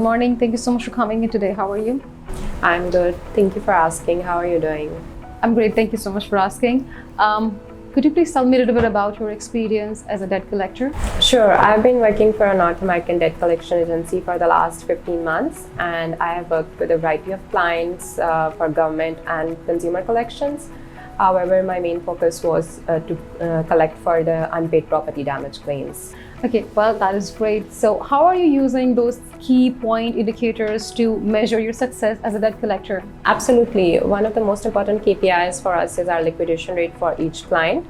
Good morning. Thank you so much for coming in today. How are you? I'm good. Thank you for asking. How are you doing? I'm great. Thank you so much for asking. Could you please tell me a little bit about your experience as a debt collector? Sure. I've been working for a North American debt collection agency for the last 15 months, and I have worked with a variety of clients for government and consumer collections. However, my main focus was to collect for the unpaid property damage claims. Okay, well, that is great. So how are you using those key point indicators to measure your success as a debt collector? Absolutely. One of the most important KPIs for us is our liquidation rate for each client,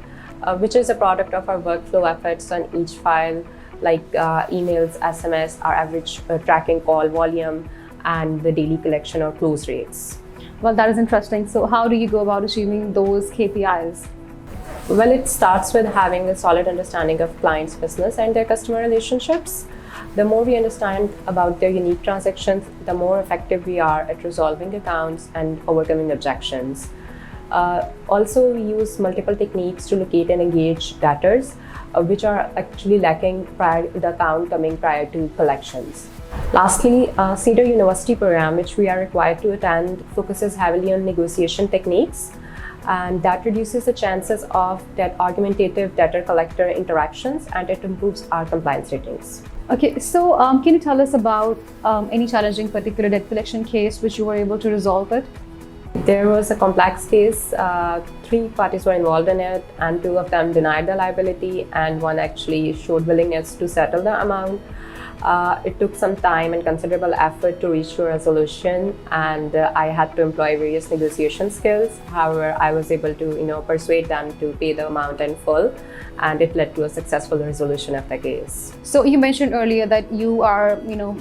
which is a product of our workflow efforts on each file, like emails, SMS, our average tracking call volume, and the daily collection or close rates. Well, that is interesting. So how do you go about achieving those KPIs? Well, it starts with having a solid understanding of clients' business and their customer relationships. The more we understand about their unique transactions, the more effective we are at resolving accounts and overcoming objections. Also, we use multiple techniques to locate and engage debtors, which are actually lacking prior to the account coming prior to collections. Lastly, Cedar University program, which we are required to attend, focuses heavily on negotiation techniques, and that reduces the chances of that argumentative debtor-collector interactions, and it improves our compliance ratings. Okay, so can you tell us about any challenging particular debt collection case which you were able to resolve it? There was a complex case. 3 parties were involved in it, and 2 of them denied the liability, and 1 actually showed willingness to settle the amount. It took some time and considerable effort to reach a resolution, and I had to employ various negotiation skills. However, I was able to persuade them to pay the amount in full, and it led to a successful resolution of the case. So you mentioned earlier that you are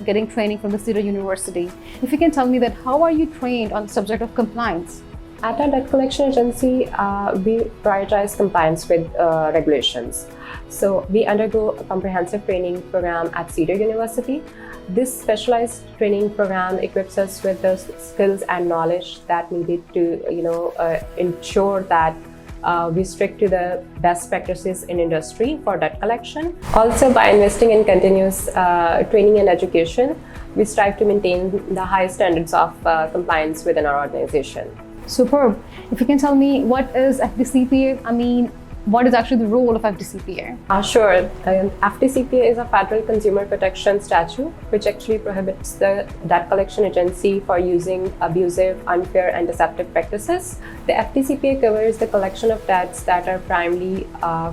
getting training from the Cedar University. If you can tell me that, how are you trained on the subject of compliance? At our debt collection agency, we prioritize compliance with regulations. So we undergo a comprehensive training program at Cedar University. This specialized training program equips us with the skills and knowledge that needed to ensure that we stick to the best practices in industry for debt collection. Also, by investing in continuous training and education, we strive to maintain the high standards of compliance within our organization. Superb. If you can tell me, what is FDCPA? I mean, what is actually the role of FDCPA? Sure. FDCPA is a federal consumer protection statute which actually prohibits the debt collection agency for using abusive, unfair, and deceptive practices. The FDCPA covers the collection of debts that are primarily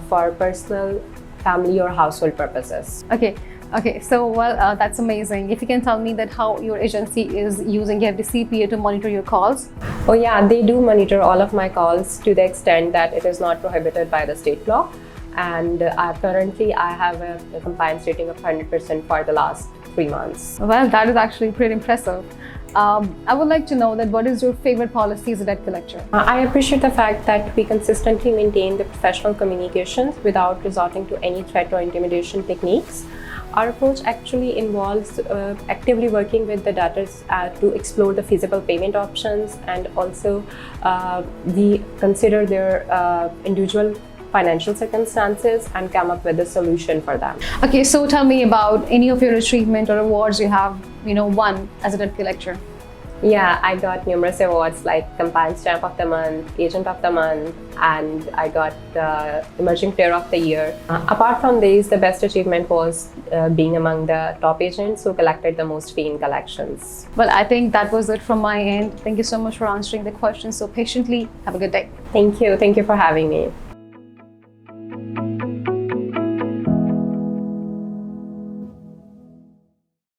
for personal, family, or household purposes. Okay, so well, that's amazing. If you can tell me that how your agency is using FDCPA to monitor your calls? Oh yeah, they do monitor all of my calls to the extent that it is not prohibited by the state law. And currently I have a compliance rating of 100% for the last 3 months. Well, that is actually pretty impressive. I would like to know that what is your favorite policy as a debt collector? I appreciate the fact that we consistently maintain the professional communications without resorting to any threat or intimidation techniques. Our approach actually involves actively working with the debtors to explore the feasible payment options, and also we consider their individual financial circumstances and come up with a solution for them. Okay, so tell me about any of your achievement or awards you have won as a debt collector. Yeah, I got numerous awards like Compliance Champ of the Month, Agent of the Month, and I got Emerging Player of the Year. Apart from these, the best achievement was being among the top agents who collected the most fee in collections. Well, I think that was it from my end. Thank you so much for answering the questions so patiently. Have a good day. Thank you. Thank you for having me.